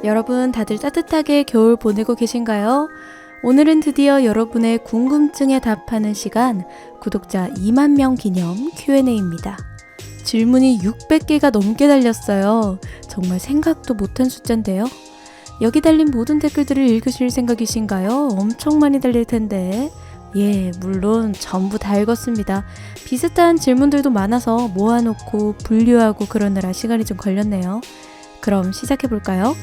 여러분 다들 따뜻하게 겨울 보내고 계신가요? 오늘은 드디어 여러분의 궁금증에 답하는 시간, 구독자 2만 명 기념 Q&A입니다. 질문이 600개가 넘게 달렸어요. 정말 생각도 못한 숫자인데요. 여기 달린 모든 댓글들을 읽으실 생각이신가요? 엄청 많이 달릴 텐데. 예, 물론 전부 다 읽었습니다. 비슷한 질문들도 많아서 모아놓고 분류하고 그러느라 시간이 좀 걸렸네요. 그럼 시작해볼까요?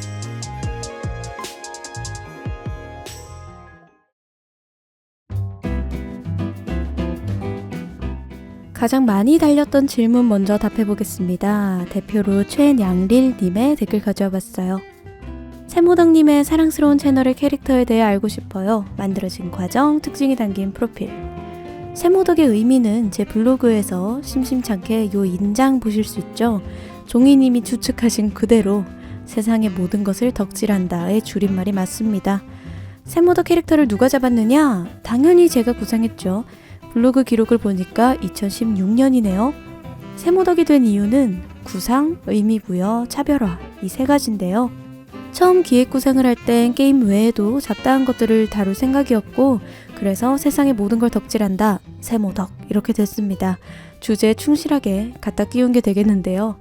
가장 많이 달렸던 질문 먼저 답해보겠습니다. 대표로 최냥릴님의 댓글 가져와 봤어요. 세모덕님의 사랑스러운 채널의 캐릭터에 대해 알고 싶어요. 만들어진 과정, 특징이 담긴 프로필. 세모덕의 의미는 제 블로그에서 심심찮게 요 인장 보실 수 있죠? 종이님이 추측하신 그대로 세상의 모든 것을 덕질한다의 줄임말이 맞습니다. 세모덕 캐릭터를 누가 잡았느냐? 당연히 제가 구상했죠. 블로그 기록을 보니까 2016년이네요. 세모덕이 된 이유는 구상, 의미부여, 차별화 이 세 가지인데요. 처음 기획 구상을 할 땐 게임 외에도 잡다한 것들을 다룰 생각이었고 그래서 세상의 모든 걸 덕질한다, 세모덕 이렇게 됐습니다. 주제에 충실하게 갖다 끼운 게 되겠는데요.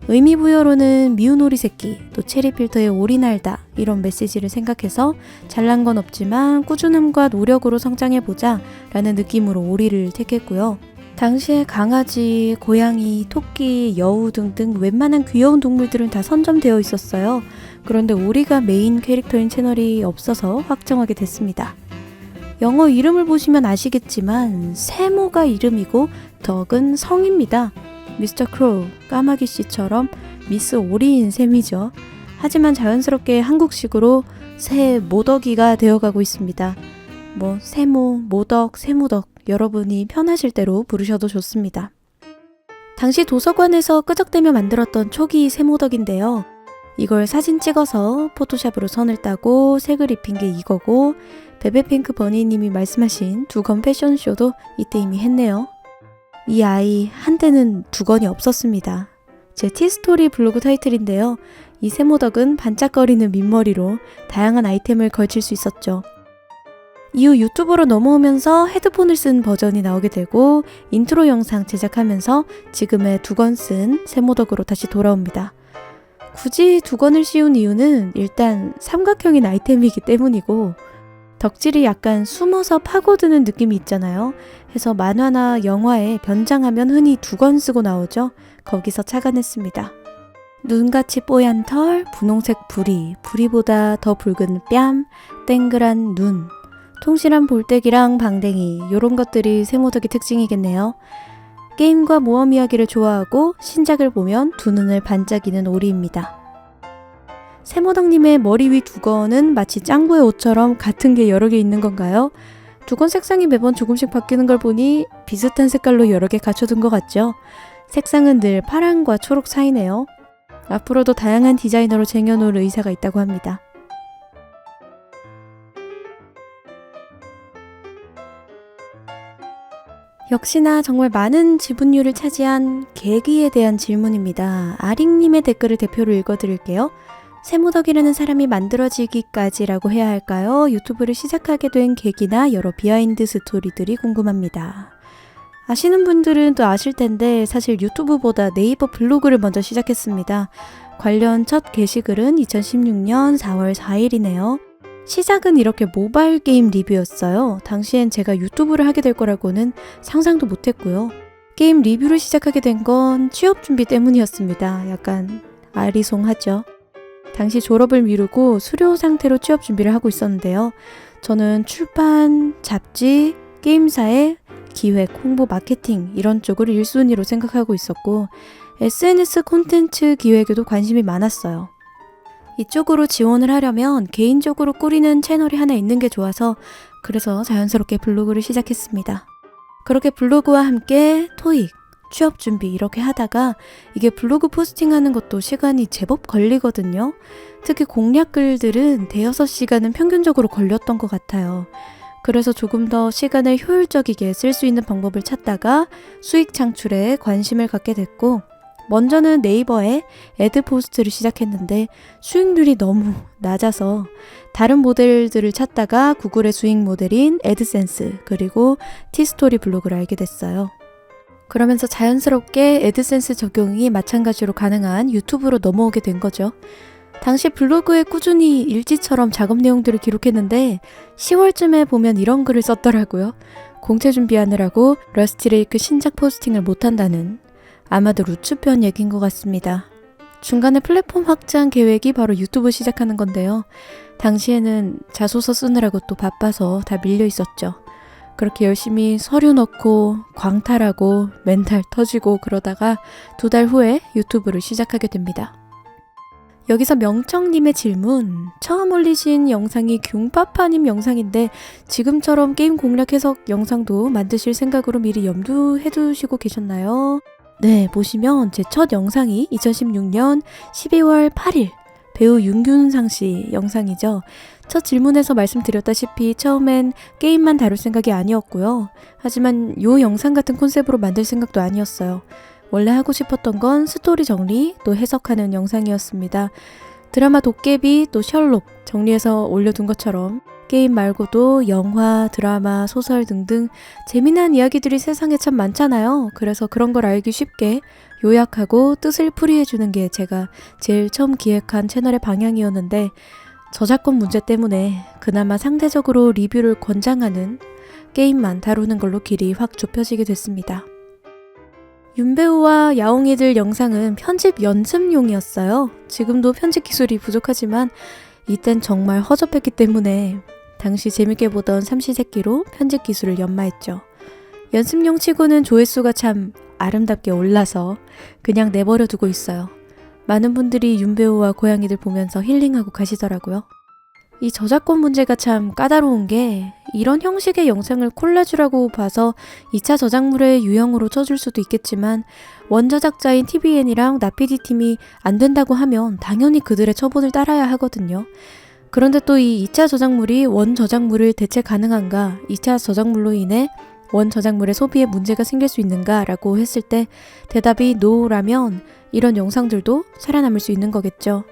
의미부여로는 미운 오리 새끼, 또 체리 필터에 오리 날다 이런 메시지를 생각해서 잘난 건 없지만 꾸준함과 노력으로 성장해보자 라는 느낌으로 오리를 택했고요. 당시에 강아지, 고양이, 토끼, 여우 등등 웬만한 귀여운 동물들은 다 선점되어 있었어요. 그런데 오리가 메인 캐릭터인 채널이 없어서 확정하게 됐습니다. 영어 이름을 보시면 아시겠지만 세모가 이름이고 덕은 성입니다. 미스터 크로우, 까마귀씨처럼 미스 오리인 셈이죠. 하지만 자연스럽게 한국식으로 세모덕이가 되어가고 있습니다. 세모, 모덕, 세모덕 여러분이 편하실 대로 부르셔도 좋습니다. 당시 도서관에서 끄적대며 만들었던 초기 세모덕인데요. 이걸 사진 찍어서 포토샵으로 선을 따고 색을 입힌 게 이거고 베베핑크 버니님이 말씀하신 두건 패션쇼도 이때 이미 했네요. 이 아이 한때는 두건이 없었습니다. 제 티스토리 블로그 타이틀인데요. 이 세모덕은 반짝거리는 민머리로 다양한 아이템을 걸칠 수 있었죠. 이후 유튜브로 넘어오면서 헤드폰을 쓴 버전이 나오게 되고 인트로 영상 제작하면서 지금의 두건 쓴 세모덕으로 다시 돌아옵니다. 굳이 두건을 씌운 이유는 일단 삼각형인 아이템이기 때문이고 덕질이 약간 숨어서 파고드는 느낌이 있잖아요. 해서 만화나 영화에 변장하면 흔히 두건 쓰고 나오죠. 거기서 착안했습니다. 눈같이 뽀얀 털, 분홍색 부리, 부리보다 더 붉은 뺨, 땡그란 눈, 통실한 볼때기랑 방댕이 요런 것들이 세모덕의 특징이겠네요. 게임과 모험 이야기를 좋아하고 신작을 보면 두 눈을 반짝이는 오리입니다. 세모덕님의 머리 위 두건은 마치 짱구의 옷처럼 같은 게 여러 개 있는 건가요? 두건 색상이 매번 조금씩 바뀌는 걸 보니 비슷한 색깔로 여러 개 갖춰둔 것 같죠? 색상은 늘 파랑과 초록 사이네요. 앞으로도 다양한 디자이너로 쟁여놓을 의사가 있다고 합니다. 역시나 정말 많은 지분율을 차지한 계기에 대한 질문입니다. 아링님의 댓글을 대표로 읽어드릴게요. 세모덕이라는 사람이 만들어지기까지라고 해야 할까요? 유튜브를 시작하게 된 계기나 여러 비하인드 스토리들이 궁금합니다. 아시는 분들은 또 아실 텐데 사실 유튜브보다 네이버 블로그를 먼저 시작했습니다. 관련 첫 게시글은 2016년 4월 4일이네요. 시작은 이렇게 모바일 게임 리뷰였어요. 당시엔 제가 유튜브를 하게 될 거라고는 상상도 못했고요. 게임 리뷰를 시작하게 된 건 취업 준비 때문이었습니다. 약간 아리송하죠. 당시 졸업을 미루고 수료 상태로 취업 준비를 하고 있었는데요. 저는 출판, 잡지, 게임사의 기획, 홍보, 마케팅 이런 쪽을 1순위로 생각하고 있었고 SNS 콘텐츠 기획에도 관심이 많았어요. 이쪽으로 지원을 하려면 개인적으로 꾸리는 채널이 하나 있는 게 좋아서 그래서 자연스럽게 블로그를 시작했습니다. 그렇게 블로그와 함께 토익, 취업 준비 이렇게 하다가 이게 블로그 포스팅하는 것도 시간이 제법 걸리거든요. 특히 공략 글들은 5-6시간은 평균적으로 걸렸던 것 같아요. 그래서 조금 더 시간을 효율적이게 쓸 수 있는 방법을 찾다가 수익 창출에 관심을 갖게 됐고 먼저는 네이버에 애드포스트를 시작했는데 수익률이 너무 낮아서 다른 모델들을 찾다가 구글의 수익 모델인 애드센스 그리고 티스토리 블로그를 알게 됐어요. 그러면서 자연스럽게 애드센스 적용이 마찬가지로 가능한 유튜브로 넘어오게 된 거죠. 당시 블로그에 꾸준히 일지처럼 작업 내용들을 기록했는데 10월쯤에 보면 이런 글을 썼더라고요. 공채 준비하느라고 러스트레이크 신작 포스팅을 못한다는, 아마도 루츠편 얘기인 것 같습니다. 중간에 플랫폼 확장 계획이 바로 유튜브 시작하는 건데요. 당시에는 자소서 쓰느라고 또 바빠서 다 밀려 있었죠. 그렇게 열심히 서류 넣고 광탈하고 멘탈 터지고 그러다가 2달 후에 유튜브를 시작하게 됩니다. 여기서 명청님의 질문, 처음 올리신 영상이 균파파님 영상인데 지금처럼 게임 공략 해석 영상도 만드실 생각으로 미리 염두해 두시고 계셨나요? 네, 보시면 제 첫 영상이 2016년 12월 8일 배우 윤균상 씨 영상이죠. 첫 질문에서 말씀드렸다시피 처음엔 게임만 다룰 생각이 아니었고요. 하지만 요 영상 같은 콘셉트로 만들 생각도 아니었어요. 원래 하고 싶었던 건 스토리 정리, 또 해석하는 영상이었습니다. 드라마 도깨비, 또 셜록 정리해서 올려둔 것처럼 게임 말고도 영화, 드라마, 소설 등등 재미난 이야기들이 세상에 참 많잖아요. 그래서 그런 걸 알기 쉽게 요약하고 뜻을 풀이해주는 게 제가 제일 처음 기획한 채널의 방향이었는데 저작권 문제 때문에 그나마 상대적으로 리뷰를 권장하는 게임만 다루는 걸로 길이 확 좁혀지게 됐습니다. 윤배우와 야옹이들 영상은 편집 연습용이었어요. 지금도 편집 기술이 부족하지만 이땐 정말 허접했기 때문에 당시 재밌게 보던 삼시세끼로 편집 기술을 연마했죠. 연습용 치고는 조회수가 참 아름답게 올라서 그냥 내버려 두고 있어요. 많은 분들이 윤배우와 고양이들 보면서 힐링하고 가시더라고요. 이 저작권 문제가 참 까다로운 게 이런 형식의 영상을 콜라주라고 봐서 2차 저작물의 유형으로 쳐줄 수도 있겠지만 원저작자인 TVN이랑 나PD팀이 안 된다고 하면 당연히 그들의 처분을 따라야 하거든요. 그런데 또 이 2차 저작물이 원 저작물을 대체 가능한가, 2차 저작물로 인해 원 저작물의 소비에 문제가 생길 수 있는가 라고 했을 때 대답이 NO라면 이런 영상들도 살아남을 수 있는 거겠죠.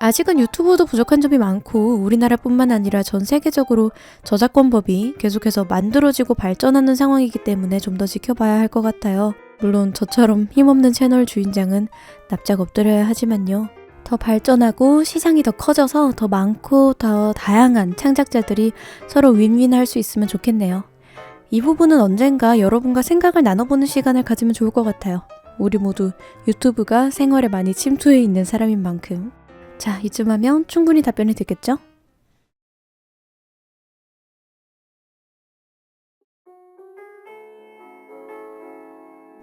아직은 유튜브도 부족한 점이 많고 우리나라뿐만 아니라 전 세계적으로 저작권법이 계속해서 만들어지고 발전하는 상황이기 때문에 좀 더 지켜봐야 할 것 같아요. 물론 저처럼 힘없는 채널 주인장은 납작 엎드려야 하지만요. 더 발전하고 시장이 더 커져서 더 많고 더 다양한 창작자들이 서로 윈윈할 수 있으면 좋겠네요. 이 부분은 언젠가 여러분과 생각을 나눠보는 시간을 가지면 좋을 것 같아요. 우리 모두 유튜브가 생활에 많이 침투해 있는 사람인 만큼. 자, 이쯤 하면 충분히 답변이 됐겠죠?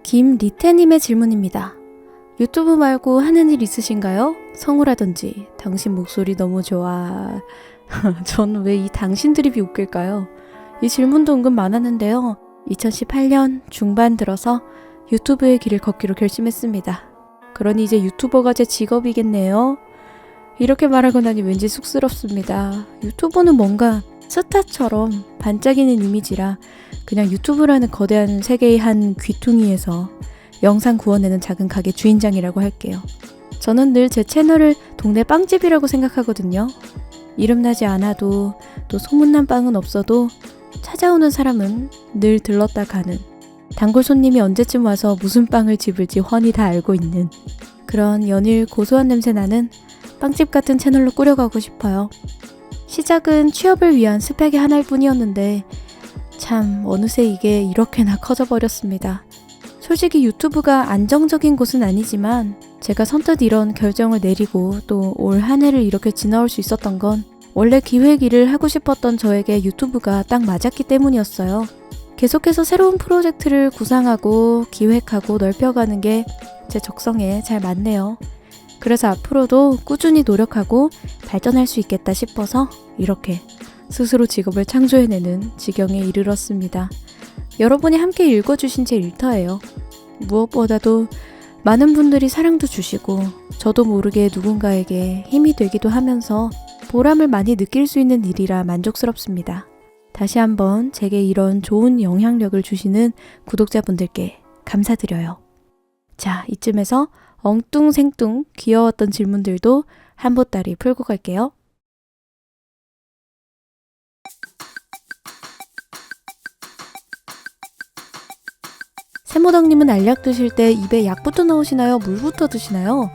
김리태님의 질문입니다. 유튜브 말고 하는 일 있으신가요? 성우라든지 당신 목소리 너무 좋아. 전 왜 이 당신 드립이 웃길까요? 이 질문도 은근 많았는데요. 2018년 중반 들어서 유튜브의 길을 걷기로 결심했습니다. 그러니 이제 유튜버가 제 직업이겠네요. 이렇게 말하고 나니 왠지 쑥스럽습니다. 유튜브는 뭔가 스타처럼 반짝이는 이미지라 그냥 유튜브라는 거대한 세계의 한 귀퉁이에서 영상 구워내는 작은 가게 주인장이라고 할게요. 저는 늘 제 채널을 동네 빵집이라고 생각하거든요. 이름나지 않아도 또 소문난 빵은 없어도 찾아오는 사람은 늘 들렀다 가는, 단골 손님이 언제쯤 와서 무슨 빵을 집을지 훤히 다 알고 있는 그런 연일 고소한 냄새 나는 빵집 같은 채널로 꾸려가고 싶어요. 시작은 취업을 위한 스펙의 하나일 뿐이었는데 참 어느새 이게 이렇게나 커져버렸습니다. 솔직히 유튜브가 안정적인 곳은 아니지만 제가 선뜻 이런 결정을 내리고 또 올 한 해를 이렇게 지나올 수 있었던 건 원래 기획 일을 하고 싶었던 저에게 유튜브가 딱 맞았기 때문이었어요. 계속해서 새로운 프로젝트를 구상하고 기획하고 넓혀가는 게 제 적성에 잘 맞네요. 그래서 앞으로도 꾸준히 노력하고 발전할 수 있겠다 싶어서 이렇게 스스로 직업을 창조해내는 지경에 이르렀습니다. 여러분이 함께 읽어주신 제 일터예요. 무엇보다도 많은 분들이 사랑도 주시고 저도 모르게 누군가에게 힘이 되기도 하면서 보람을 많이 느낄 수 있는 일이라 만족스럽습니다. 다시 한번 제게 이런 좋은 영향력을 주시는 구독자분들께 감사드려요. 자, 이쯤에서 엉뚱생뚱 귀여웠던 질문들도 한 보따리 풀고 갈게요. 세모덕님은 알약 드실 때 입에 약부터 넣으시나요? 물부터 드시나요?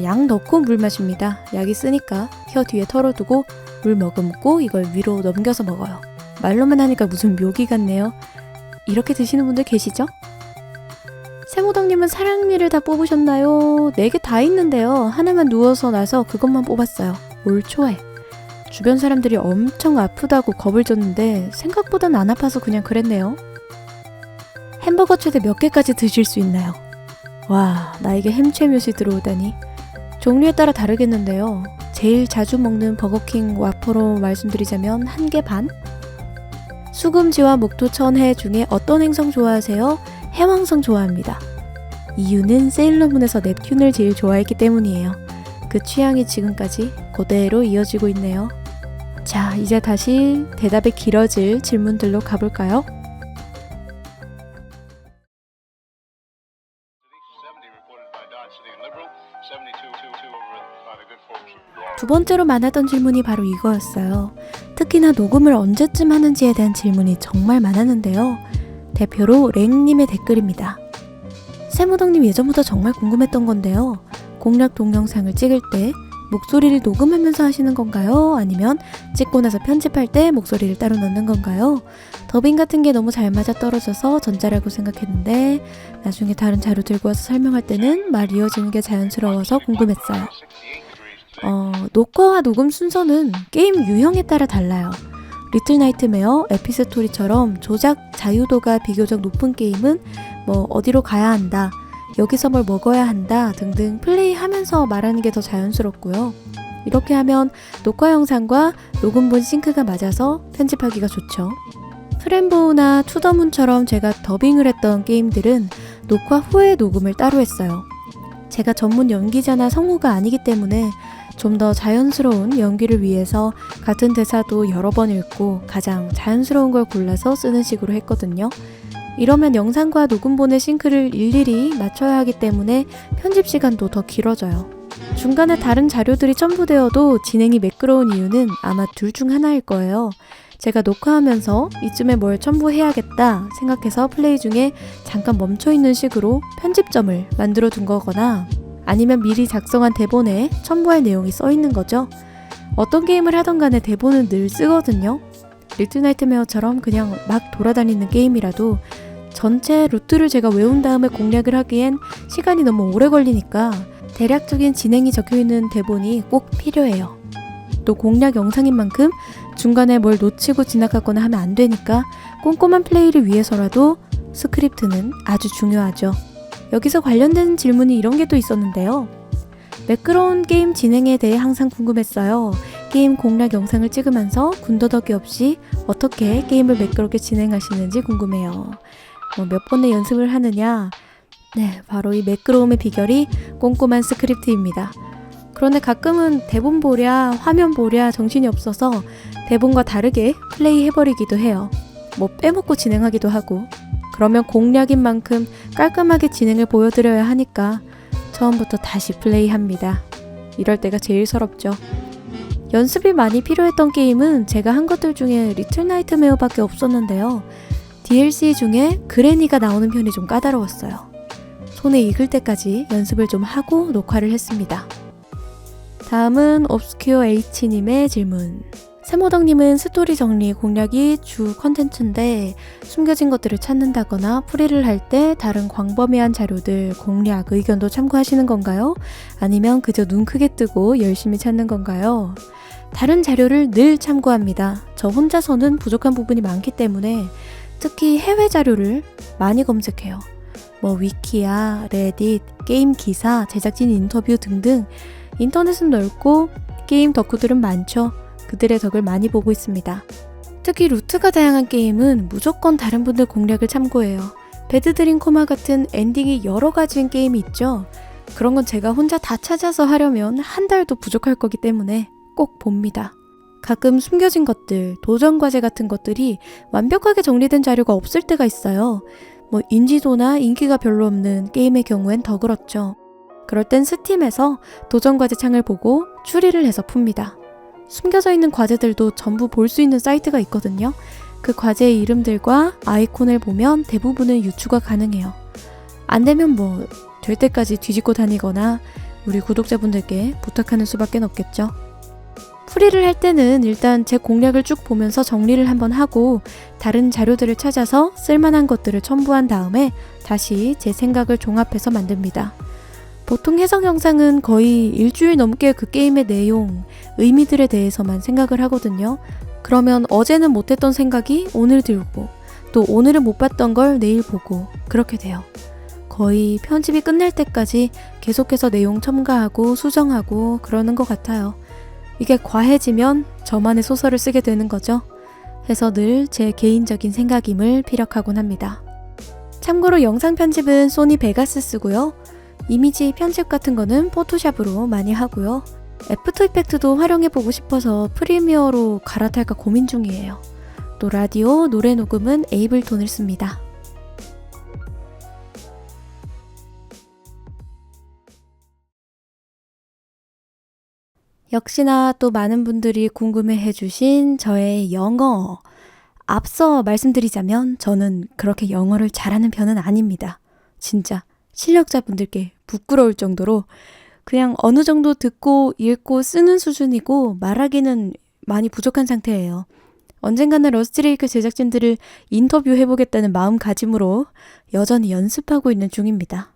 약 넣고 물 마십니다. 약이 쓰니까 혀 뒤에 털어두고 물 머금고 이걸 위로 넘겨서 먹어요. 말로만 하니까 무슨 묘기 같네요. 이렇게 드시는 분들 계시죠? 세모덕님은 사랑니를 다 뽑으셨나요? 4개 다 있는데요. 하나만 누워서 나서 그것만 뽑았어요. 올 초에. 주변 사람들이 엄청 아프다고 겁을 줬는데 생각보단 안 아파서 그냥 그랬네요. 햄버거 최대 몇 개까지 드실 수 있나요? 와, 나에게 햄채뮤시 들어오다니. 종류에 따라 다르겠는데요. 제일 자주 먹는 버거킹 와퍼로 말씀드리자면 1개 반? 수금지와 목토천해 중에 어떤 행성 좋아하세요? 해왕성 좋아합니다. 이유는 세일러문에서 넵튠을 제일 좋아했기 때문이에요. 그 취향이 지금까지 그대로 이어지고 있네요. 자, 이제 다시 대답이 길어질 질문들로 가볼까요? 두 번째로 많았던 질문이 바로 이거였어요. 특히나 녹음을 언제쯤 하는지에 대한 질문이 정말 많았는데요. 대표로 랭님의 댓글입니다. 세모덕님 예전부터 정말 궁금했던 건데요. 공략 동영상을 찍을 때 목소리를 녹음하면서 하시는 건가요? 아니면 찍고 나서 편집할 때 목소리를 따로 넣는 건가요? 더빙 같은 게 너무 잘 맞아 떨어져서 전자라고 생각했는데 나중에 다른 자료 들고 와서 설명할 때는 말 이어지는 게 자연스러워서 궁금했어요. 녹화와 녹음 순서는 게임 유형에 따라 달라요. 리틀 나이트메어, 에피스토리처럼 조작 자유도가 비교적 높은 게임은 어디로 가야 한다, 여기서 뭘 먹어야 한다 등등 플레이하면서 말하는 게 더 자연스럽고요. 이렇게 하면 녹화 영상과 녹음본 싱크가 맞아서 편집하기가 좋죠. 프렘보우나 투더문처럼 제가 더빙을 했던 게임들은 녹화 후에 녹음을 따로 했어요. 제가 전문 연기자나 성우가 아니기 때문에 좀 더 자연스러운 연기를 위해서 같은 대사도 여러 번 읽고 가장 자연스러운 걸 골라서 쓰는 식으로 했거든요. 이러면 영상과 녹음본의 싱크를 일일이 맞춰야 하기 때문에 편집 시간도 더 길어져요. 중간에 다른 자료들이 첨부되어도 진행이 매끄러운 이유는 아마 둘 중 하나일 거예요. 제가 녹화하면서 이쯤에 뭘 첨부해야겠다 생각해서 플레이 중에 잠깐 멈춰있는 식으로 편집점을 만들어 둔 거거나 아니면 미리 작성한 대본에 첨부할 내용이 써있는 거죠. 어떤 게임을 하던 간에 대본은 늘 쓰거든요. 리틀 나이트메어처럼 그냥 막 돌아다니는 게임이라도 전체 루트를 제가 외운 다음에 공략을 하기엔 시간이 너무 오래 걸리니까 대략적인 진행이 적혀있는 대본이 꼭 필요해요. 또 공략 영상인 만큼 중간에 뭘 놓치고 지나가거나 하면 안 되니까 꼼꼼한 플레이를 위해서라도 스크립트는 아주 중요하죠. 여기서 관련된 질문이 이런 게 또 있었는데요. 매끄러운 게임 진행에 대해 항상 궁금했어요. 게임 공략 영상을 찍으면서 군더더기 없이 어떻게 게임을 매끄럽게 진행하시는지 궁금해요. 몇 번의 연습을 하느냐? 네, 바로 이 매끄러움의 비결이 꼼꼼한 스크립트입니다. 그런데 가끔은 대본 보랴, 화면 보랴 정신이 없어서 대본과 다르게 플레이해버리기도 해요. 빼먹고 진행하기도 하고. 그러면 공략인 만큼 깔끔하게 진행을 보여드려야 하니까 처음부터 다시 플레이합니다. 이럴 때가 제일 서럽죠. 연습이 많이 필요했던 게임은 제가 한 것들 중에 리틀 나이트메어밖에 없었는데요. DLC 중에 그레니가 나오는 편이 좀 까다로웠어요. 손에 익을 때까지 연습을 좀 하고 녹화를 했습니다. 다음은 obscure H님의 질문. 세모덕님은 스토리 정리 공략이 주 컨텐츠인데 숨겨진 것들을 찾는다거나 풀이를 할 때 다른 광범위한 자료들, 공략, 의견도 참고하시는 건가요? 아니면 그저 눈 크게 뜨고 열심히 찾는 건가요? 다른 자료를 늘 참고합니다. 저 혼자서는 부족한 부분이 많기 때문에 특히 해외 자료를 많이 검색해요. 위키야, 레딧, 게임 기사, 제작진 인터뷰 등등. 인터넷은 넓고 게임 덕후들은 많죠. 그들의 덕을 많이 보고 있습니다. 특히 루트가 다양한 게임은 무조건 다른 분들 공략을 참고해요. 배드 드림 코마 같은 엔딩이 여러 가지인 게임이 있죠. 그런 건 제가 혼자 다 찾아서 하려면 한 달도 부족할 거기 때문에 꼭 봅니다. 가끔 숨겨진 것들, 도전 과제 같은 것들이 완벽하게 정리된 자료가 없을 때가 있어요. 뭐 인지도나 인기가 별로 없는 게임의 경우엔 더 그렇죠. 그럴 땐 스팀에서 도전 과제 창을 보고 추리를 해서 풉니다. 숨겨져 있는 과제들도 전부 볼 수 있는 사이트가 있거든요. 그 과제의 이름들과 아이콘을 보면 대부분은 유추가 가능해요. 안 되면 뭐 될 때까지 뒤집고 다니거나 우리 구독자분들께 부탁하는 수밖에 없겠죠. 풀이를 할 때는 일단 제 공략을 쭉 보면서 정리를 한번 하고 다른 자료들을 찾아서 쓸만한 것들을 첨부한 다음에 다시 제 생각을 종합해서 만듭니다. 보통 해석 영상은 거의 일주일 넘게 그 게임의 내용, 의미들에 대해서만 생각을 하거든요. 그러면 어제는 못했던 생각이 오늘 들고 또 오늘은 못 봤던 걸 내일 보고 그렇게 돼요. 거의 편집이 끝날 때까지 계속해서 내용 첨가하고 수정하고 그러는 것 같아요. 이게 과해지면 저만의 소설을 쓰게 되는 거죠. 해서 늘 제 개인적인 생각임을 피력하곤 합니다. 참고로 영상 편집은 소니 베가스 쓰고요. 이미지 편집 같은 거는 포토샵으로 많이 하고요. 애프터 이펙트도 활용해보고 싶어서 프리미어로 갈아탈까 고민 중이에요. 또 라디오, 노래 녹음은 에이블톤을 씁니다. 역시나 또 많은 분들이 궁금해해주신 저의 영어. 앞서 말씀드리자면 저는 그렇게 영어를 잘하는 편은 아닙니다. 진짜 실력자분들께 부끄러울 정도로 그냥 어느 정도 듣고 읽고 쓰는 수준이고 말하기는 많이 부족한 상태예요. 언젠가는 러스트레이크 제작진들을 인터뷰해보겠다는 마음가짐으로 여전히 연습하고 있는 중입니다.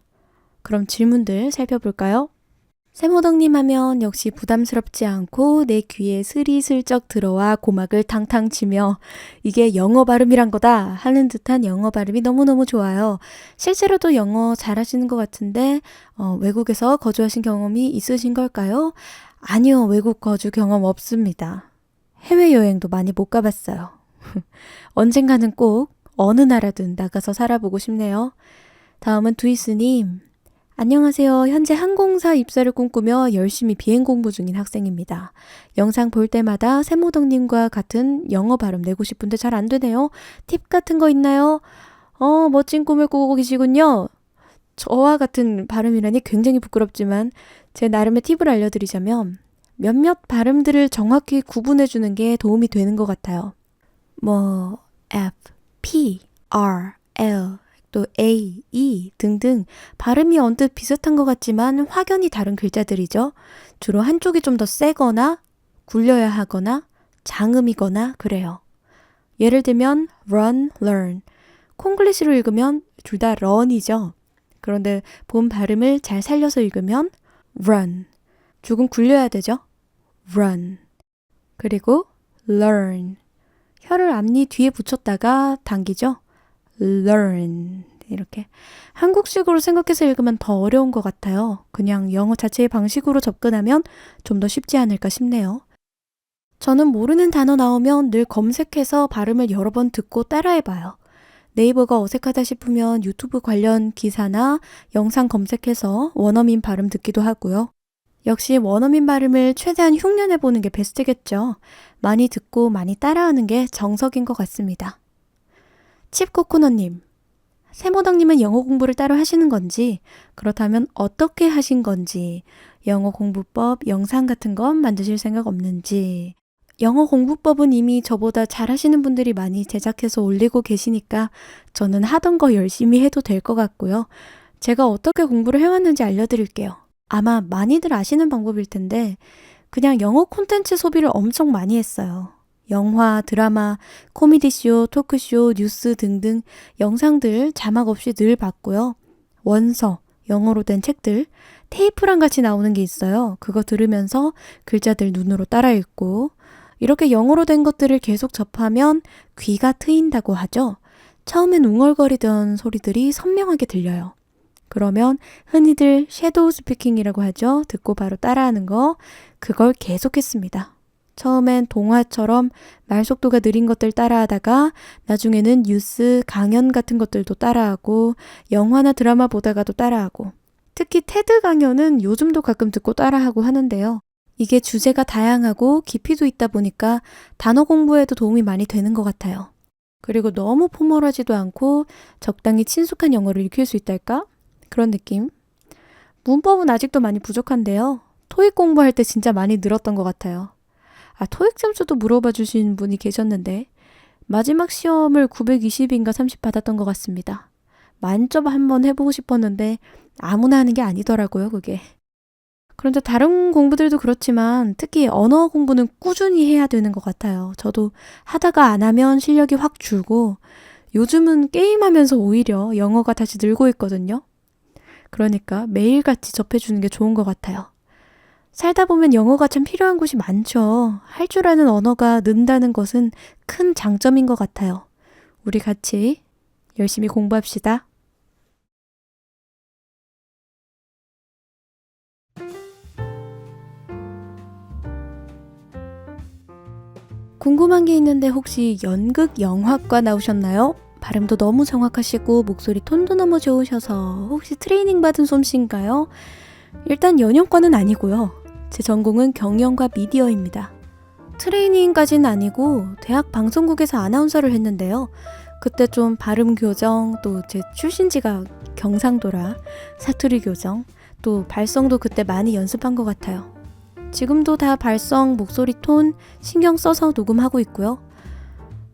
그럼 질문들 살펴볼까요? 세모덕님 하면 역시 부담스럽지 않고 내 귀에 스리슬쩍 들어와 고막을 탕탕 치며 이게 영어 발음이란 거다 하는 듯한 영어 발음이 너무너무 좋아요. 실제로도 영어 잘하시는 것 같은데 외국에서 거주하신 경험이 있으신 걸까요? 아니요, 외국 거주 경험 없습니다. 해외여행도 많이 못 가봤어요. 언젠가는 꼭 어느 나라든 나가서 살아보고 싶네요. 다음은 두이스님. 안녕하세요. 현재 항공사 입사를 꿈꾸며 열심히 비행 공부 중인 학생입니다. 영상 볼 때마다 세모덕님과 같은 영어 발음 내고 싶은데 잘 안 되네요. 팁 같은 거 있나요? 멋진 꿈을 꾸고 계시군요. 저와 같은 발음이라니 굉장히 부끄럽지만 제 나름의 팁을 알려드리자면 몇몇 발음들을 정확히 구분해주는 게 도움이 되는 것 같아요. 뭐 F, P, R, L 또 A, E 등등 발음이 언뜻 비슷한 것 같지만 확연히 다른 글자들이죠. 주로 한쪽이 좀 더 세거나 굴려야 하거나 장음이거나 그래요. 예를 들면 run, learn. 콩글리시로 읽으면 둘 다 run이죠. 그런데 본 발음을 잘 살려서 읽으면 run. 조금 굴려야 되죠. run. 그리고 learn. 혀를 앞니 뒤에 붙였다가 당기죠. learn. 이렇게 한국식으로 생각해서 읽으면 더 어려운 것 같아요. 그냥 영어 자체의 방식으로 접근하면 좀 더 쉽지 않을까 싶네요. 저는 모르는 단어 나오면 늘 검색해서 발음을 여러 번 듣고 따라해봐요. 네이버가 어색하다 싶으면 유튜브 관련 기사나 영상 검색해서 원어민 발음 듣기도 하고요. 역시 원어민 발음을 최대한 흉내내보는 게 베스트겠죠. 많이 듣고 많이 따라하는 게 정석인 것 같습니다. 칩코코넛님, 세모덕님은 영어 공부를 따로 하시는 건지, 그렇다면 어떻게 하신 건지, 영어 공부법, 영상 같은 건 만드실 생각 없는지, 영어 공부법은 이미 저보다 잘하시는 분들이 많이 제작해서 올리고 계시니까 저는 하던 거 열심히 해도 될 것 같고요. 제가 어떻게 공부를 해왔는지 알려드릴게요. 아마 많이들 아시는 방법일 텐데 그냥 영어 콘텐츠 소비를 엄청 많이 했어요. 영화, 드라마, 코미디쇼, 토크쇼, 뉴스 등등 영상들 자막 없이 늘 봤고요. 원서, 영어로 된 책들, 테이프랑 같이 나오는 게 있어요. 그거 들으면서 글자들 눈으로 따라 읽고 이렇게 영어로 된 것들을 계속 접하면 귀가 트인다고 하죠. 처음엔 웅얼거리던 소리들이 선명하게 들려요. 그러면 흔히들 섀도우 스피킹이라고 하죠. 듣고 바로 따라하는 거, 그걸 계속했습니다. 처음엔 동화처럼 말속도가 느린 것들 따라하다가 나중에는 뉴스, 강연 같은 것들도 따라하고 영화나 드라마 보다가도 따라하고 특히 테드 강연은 요즘도 가끔 듣고 따라하고 하는데요. 이게 주제가 다양하고 깊이도 있다 보니까 단어 공부에도 도움이 많이 되는 것 같아요. 그리고 너무 포멀하지도 않고 적당히 친숙한 영어를 익힐 수 있달까? 그런 느낌. 문법은 아직도 많이 부족한데요. 토익 공부할 때 진짜 많이 늘었던 것 같아요. 토익 점수도 물어봐 주신 분이 계셨는데 마지막 시험을 920인가 30 받았던 것 같습니다. 만점 한번 해보고 싶었는데 아무나 하는 게 아니더라고요, 그게. 그런데 다른 공부들도 그렇지만 특히 언어 공부는 꾸준히 해야 되는 것 같아요. 저도 하다가 안 하면 실력이 확 줄고 요즘은 게임하면서 오히려 영어가 다시 늘고 있거든요. 그러니까 매일같이 접해주는 게 좋은 것 같아요. 살다 보면 영어가 참 필요한 곳이 많죠. 할 줄 아는 언어가 는다는 것은 큰 장점인 것 같아요. 우리 같이 열심히 공부합시다. 궁금한 게 있는데 혹시 연극 영화과 나오셨나요? 발음도 너무 정확하시고 목소리 톤도 너무 좋으셔서 혹시 트레이닝 받은 솜씨인가요? 일단 연영과는 아니고요. 제 전공은 경영과 미디어입니다. 트레이닝까지는 아니고 대학 방송국에서 아나운서를 했는데요. 그때 좀 발음 교정, 또 제 출신지가 경상도라 사투리 교정, 또 발성도 그때 많이 연습한 것 같아요. 지금도 다 발성, 목소리 톤 신경 써서 녹음하고 있고요.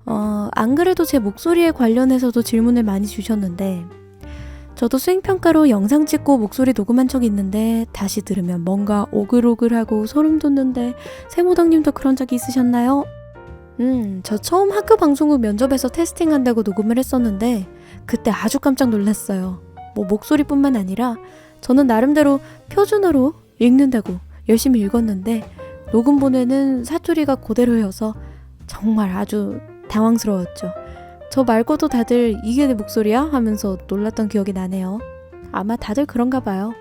안 그래도 제 목소리에 관련해서도 질문을 많이 주셨는데 저도 수행평가로 영상 찍고 목소리 녹음한 적이 있는데 다시 들으면 뭔가 오글오글하고 소름 돋는데 세모덕님도 그런 적이 있으셨나요? 저 처음 학교 방송국 면접에서 테스팅한다고 녹음을 했었는데 그때 아주 깜짝 놀랐어요. 목소리뿐만 아니라 저는 나름대로 표준어로 읽는다고 열심히 읽었는데 녹음본에는 사투리가 그대로여서 정말 아주 당황스러웠죠. 저 말고도 다들 이게 내 목소리야? 하면서 놀랐던 기억이 나네요. 아마 다들 그런가 봐요.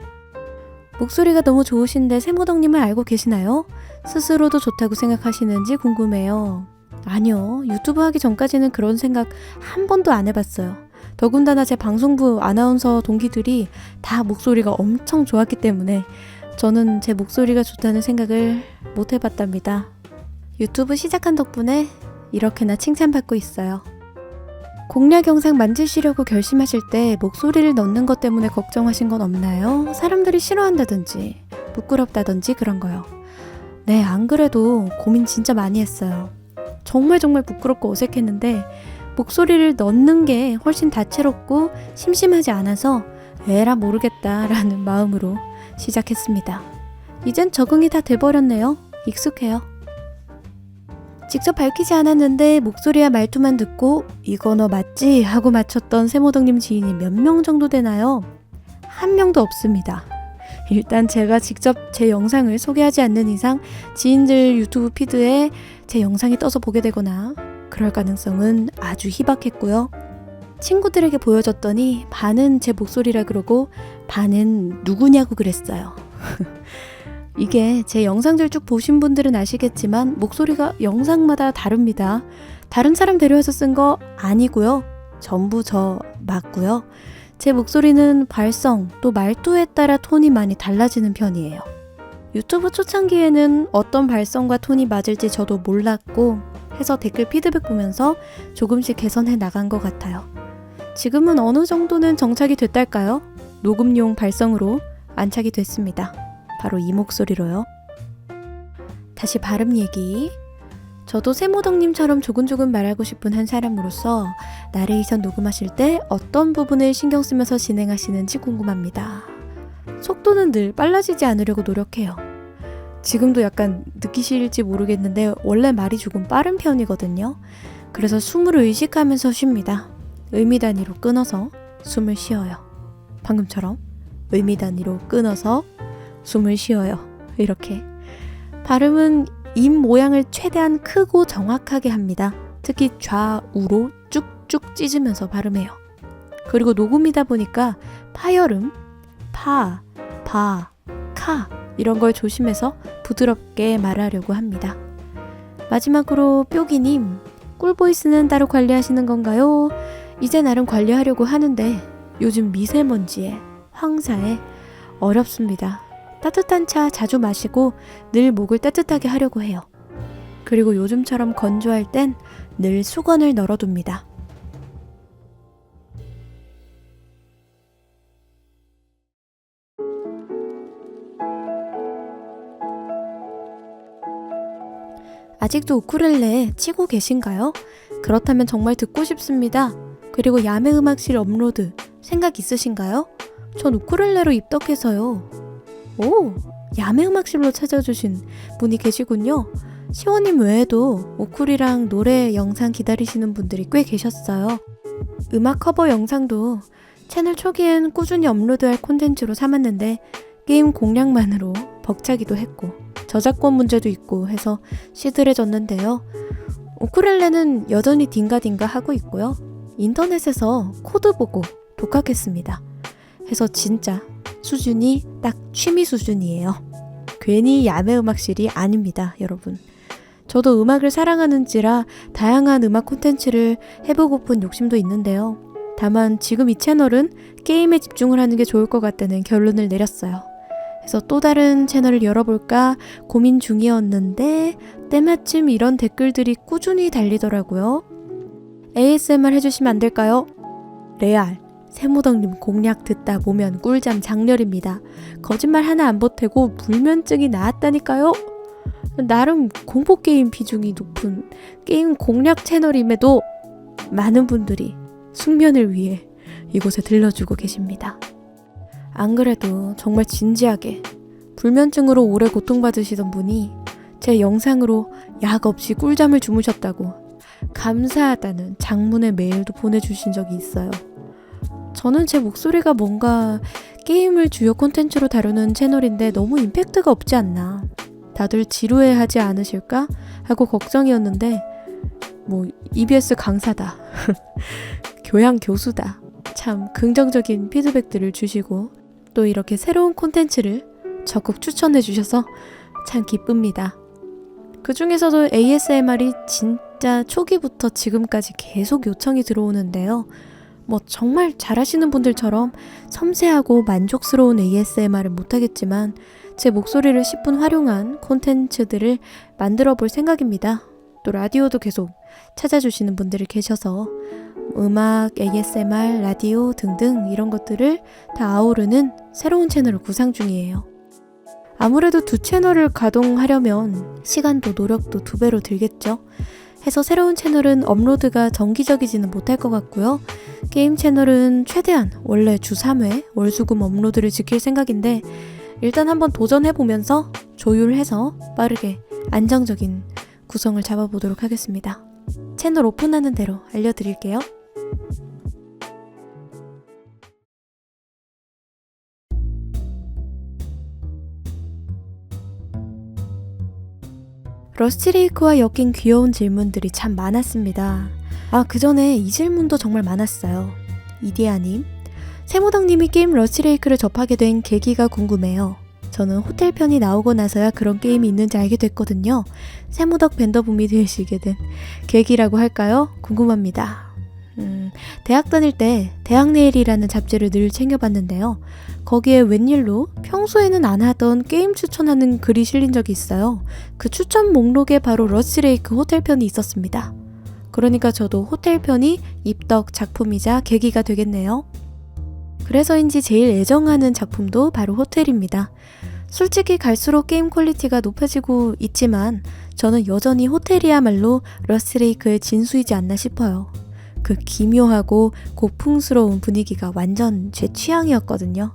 목소리가 너무 좋으신데 세모덕님을 알고 계시나요? 스스로도 좋다고 생각하시는지 궁금해요. 아니요. 유튜브 하기 전까지는 그런 생각 한 번도 안 해봤어요. 더군다나 제 방송부 아나운서 동기들이 다 목소리가 엄청 좋았기 때문에 저는 제 목소리가 좋다는 생각을 못 해봤답니다. 유튜브 시작한 덕분에 이렇게나 칭찬받고 있어요. 공략 영상 만드시려고 결심하실 때 목소리를 넣는 것 때문에 걱정하신 건 없나요? 사람들이 싫어한다든지 부끄럽다든지 그런 거요. 네, 안 그래도 고민 진짜 많이 했어요. 정말 부끄럽고 어색했는데 목소리를 넣는 게 훨씬 다채롭고 심심하지 않아서 에라 모르겠다라는 마음으로 시작했습니다. 이젠 적응이 다 돼버렸네요. 익숙해요. 직접 밝히지 않았는데 목소리와 말투만 듣고 이거 너 맞지? 하고 맞췄던 세모덕님 지인이 몇 명 정도 되나요? 한 명도 없습니다. 일단 제가 직접 제 영상을 소개하지 않는 이상 지인들 유튜브 피드에 제 영상이 떠서 보게 되거나 그럴 가능성은 아주 희박했고요. 친구들에게 보여줬더니 반은 제 목소리라 그러고 반은 누구냐고 그랬어요. 이게 제 영상들 쭉 보신 분들은 아시겠지만 목소리가 영상마다 다릅니다. 다른 사람 데려와서 쓴 거 아니고요. 전부 저 맞고요. 제 목소리는 발성 또 말투에 따라 톤이 많이 달라지는 편이에요. 유튜브 초창기에는 어떤 발성과 톤이 맞을지 저도 몰랐고 해서 댓글 피드백 보면서 조금씩 개선해 나간 것 같아요. 지금은 어느 정도는 정착이 됐달까요? 녹음용 발성으로 안착이 됐습니다. 바로 이 목소리로요. 다시 발음 얘기. 저도 세모덕님처럼 조근조근 말하고 싶은 한 사람으로서 나레이션 녹음하실 때 어떤 부분을 신경 쓰면서 진행하시는지 궁금합니다. 속도는 늘 빨라지지 않으려고 노력해요. 지금도 약간 느끼실지 모르겠는데 원래 말이 조금 빠른 편이거든요. 그래서 숨을 의식하면서 쉽니다. 의미 단위로 끊어서 숨을 쉬어요. 방금처럼 의미 단위로 끊어서 숨을 쉬어요. 이렇게. 발음은 입 모양을 최대한 크고 정확하게 합니다. 특히 좌우로 쭉쭉 찢으면서 발음해요. 그리고 녹음이다 보니까 파열음, 파, 바, 카 이런 걸 조심해서 부드럽게 말하려고 합니다. 마지막으로 뾰기님, 꿀보이스는 따로 관리하시는 건가요? 이제 나름 관리하려고 하는데 요즘 미세먼지에 황사에 어렵습니다. 따뜻한 차 자주 마시고 늘 목을 따뜻하게 하려고 해요. 그리고 요즘처럼 건조할 땐 늘 수건을 널어둡니다. 아직도 우쿨렐레 치고 계신가요? 그렇다면 정말 듣고 싶습니다. 그리고 야매음악실 업로드 생각 있으신가요? 전 우쿨렐레로 입덕해서요. 오! 야매음악실로 찾아주신 분이 계시군요. 시원님 외에도 우쿨이랑 노래 영상 기다리시는 분들이 꽤 계셨어요. 음악 커버 영상도 채널 초기엔 꾸준히 업로드할 콘텐츠로 삼았는데 게임 공략만으로 벅차기도 했고 저작권 문제도 있고 해서 시들해졌는데요. 우쿨렐레는 여전히 딩가딩가 하고 있고요. 인터넷에서 코드 보고 독학했습니다. 해서 진짜 수준이 딱 취미 수준이에요. 괜히 야매음악실이 아닙니다, 여러분. 저도 음악을 사랑하는지라 다양한 음악 콘텐츠를 해보고픈 욕심도 있는데요. 다만 지금 이 채널은 게임에 집중을 하는 게 좋을 것 같다는 결론을 내렸어요. 그래서 또 다른 채널을 열어볼까 고민 중이었는데 때마침 이런 댓글들이 꾸준히 달리더라고요. ASMR 해주시면 안 될까요? 레알, 세모덕님 공략 듣다 보면 꿀잠 장렬입니다. 거짓말 하나 안 보태고 불면증이 나았다니까요? 나름 공포게임 비중이 높은 게임 공략 채널임에도 많은 분들이 숙면을 위해 이곳에 들러주고 계십니다. 안 그래도 정말 진지하게 불면증으로 오래 고통받으시던 분이 제 영상으로 약 없이 꿀잠을 주무셨다고 감사하다는 장문의 메일도 보내주신 적이 있어요. 저는 제 목소리가 뭔가 게임을 주요 콘텐츠로 다루는 채널인데 너무 임팩트가 없지 않나. 다들 지루해하지 않으실까 하고 걱정이었는데 뭐 EBS 강사다. 교양 교수다. 참 긍정적인 피드백들을 주시고 또 이렇게 새로운 콘텐츠를 적극 추천해 주셔서 참 기쁩니다. 그 중에서도 ASMR이 진짜 초기부터 지금까지 계속 요청이 들어오는데요. 뭐 정말 잘하시는 분들처럼 섬세하고 만족스러운 ASMR은 못하겠지만 제 목소리를 10분 활용한 콘텐츠들을 만들어 볼 생각입니다. 또 라디오도 계속 찾아주시는 분들이 계셔서 음악, ASMR, 라디오 등등 이런 것들을 다 아우르는 새로운 채널을 구상 중이에요. 아무래도 두 채널을 가동하려면 시간도 노력도 2배로 들겠죠. 해서 새로운 채널은 업로드가 정기적이지는 못할 것 같고요. 게임 채널은 최대한 원래 주 3회 월수금 업로드를 지킬 생각인데 일단 한번 도전해보면서 조율해서 빠르게 안정적인 구성을 잡아보도록 하겠습니다. 채널 오픈하는 대로 알려드릴게요. 러스트레이크와 엮인 귀여운 질문들이 참 많았습니다. 그 전에 이 질문도 정말 많았어요. 이디아님, 세모덕님이 게임 러스트레이크를 접하게 된 계기가 궁금해요. 저는 호텔 편이 나오고 나서야 그런 게임이 있는지 알게 됐거든요. 세모덕 밴더붐이 되시게 된 계기라고 할까요? 궁금합니다. 대학 다닐 때 대학네일이라는 잡지를 늘 챙겨봤는데요. 거기에 웬일로 평소에는 안 하던 게임 추천하는 글이 실린 적이 있어요. 그 추천 목록에 바로 러스트레이크 호텔 편이 있었습니다. 그러니까 저도 호텔 편이 입덕 작품이자 계기가 되겠네요. 그래서인지 제일 애정하는 작품도 바로 호텔입니다. 솔직히 갈수록 게임 퀄리티가 높아지고 있지만 저는 여전히 호텔이야말로 러스트레이크의 진수이지 않나 싶어요. 그 기묘하고 고풍스러운 분위기가 완전 제 취향이었거든요.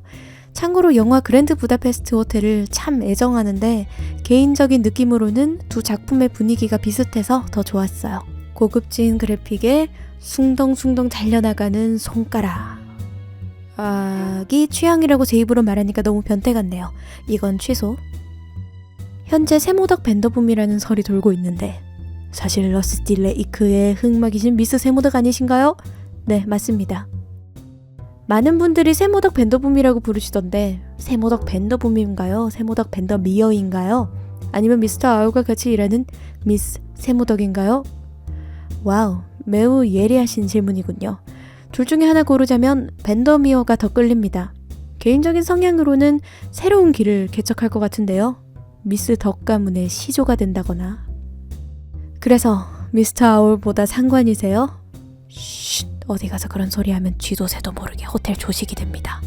참고로 영화 그랜드 부다페스트 호텔을 참 애정하는데 개인적인 느낌으로는 두 작품의 분위기가 비슷해서 더 좋았어요. 고급진 그래픽에 숭덩숭덩 달려나가는 손가락이 취향이라고 제 입으로 말하니까 너무 변태 같네요. 이건 취소. 현재 세모덕 밴더붐이라는 설이 돌고 있는데 사실 러스트레이크의 흑막이신 미스 세모덕 아니신가요? 네, 맞습니다. 많은 분들이 세모덕 밴더붐이라고 부르시던데 세모덕 밴더붐인가요? 세모덕 밴더미어인가요? 아니면 미스터 아울과 같이 일하는 미스 세모덕인가요? 와우, 매우 예리하신 질문이군요. 둘 중에 하나 고르자면 밴더미어가 더 끌립니다. 개인적인 성향으로는 새로운 길을 개척할 것 같은데요. 미스 덕 가문의 시조가 된다거나. 그래서 미스터 아울보다 상관이세요? 쉿, 어디 가서 그런 소리 하면 쥐도 새도 모르게 호텔 조식이 됩니다.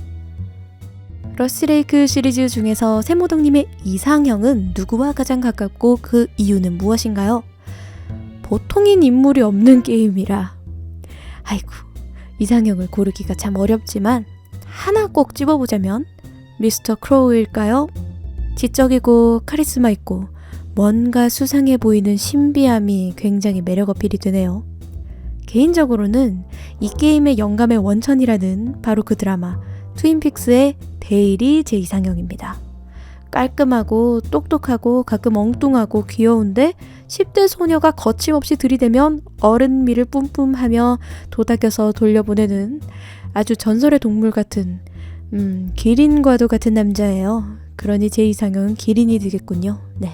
러스트레이크 시리즈 중에서 세모덕님의 이상형은 누구와 가장 가깝고 그 이유는 무엇인가요? 보통인 인물이 없는 게임이라 아이고 이상형을 고르기가 참 어렵지만 하나 꼭 집어보자면 미스터 크로우일까요? 지적이고 카리스마 있고 뭔가 수상해 보이는 신비함이 굉장히 매력 어필이 되네요. 개인적으로는 이 게임의 영감의 원천이라는 바로 그 드라마 트윈픽스의 데일이 제 이상형입니다. 깔끔하고 똑똑하고 가끔 엉뚱하고 귀여운데 10대 소녀가 거침없이 들이대면 어른미를 뿜뿜하며 도닥여서 돌려보내는 아주 전설의 동물 같은 기린과도 같은 남자예요. 그러니 제 이상형은 기린이 되겠군요. 네.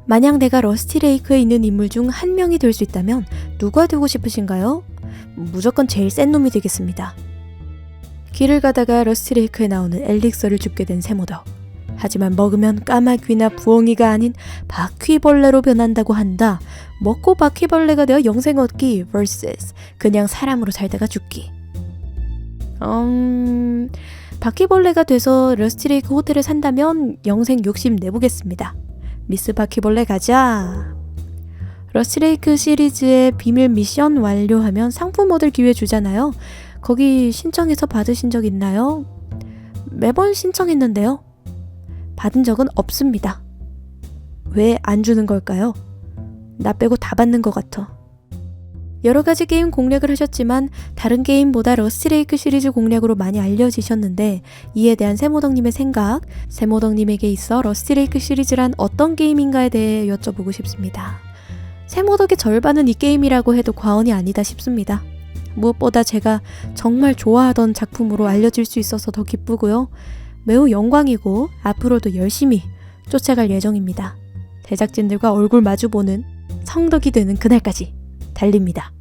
만약 내가 러스티레이크에 있는 인물 중 한 명이 될 수 있다면 누가 되고 싶으신가요? 무조건 제일 센 놈이 되겠습니다. 길을 가다가 러스티레이크에 나오는 엘릭서를 줍게 된 세모덕. 하지만 먹으면 까마귀나 부엉이가 아닌 바퀴벌레로 변한다고 한다. 먹고 바퀴벌레가 되어 영생 얻기 vs 그냥 사람으로 살다가 죽기. 바퀴벌레가 돼서 러스티레이크 호텔에 산다면 영생 욕심 내보겠습니다. 미스 바퀴벌레 가자. 러스티레이크 시리즈의 비밀 미션 완료하면 상품 얻을 기회 주잖아요. 거기 신청해서 받으신 적 있나요? 매번 신청했는데요. 받은 적은 없습니다. 왜 안 주는 걸까요? 나 빼고 다 받는 것 같아. 여러 가지 게임 공략을 하셨지만 다른 게임보다 러스티레이크 시리즈 공략으로 많이 알려지셨는데 이에 대한 세모덕님의 생각, 세모덕님에게 있어 러스티레이크 시리즈란 어떤 게임인가에 대해 여쭤보고 싶습니다. 세모덕의 절반은 이 게임이라고 해도 과언이 아니다 싶습니다. 무엇보다 제가 정말 좋아하던 작품으로 알려질 수 있어서 더 기쁘고요. 매우 영광이고 앞으로도 열심히 쫓아갈 예정입니다. 제작진들과 얼굴 마주보는 성덕이 되는 그날까지 달립니다.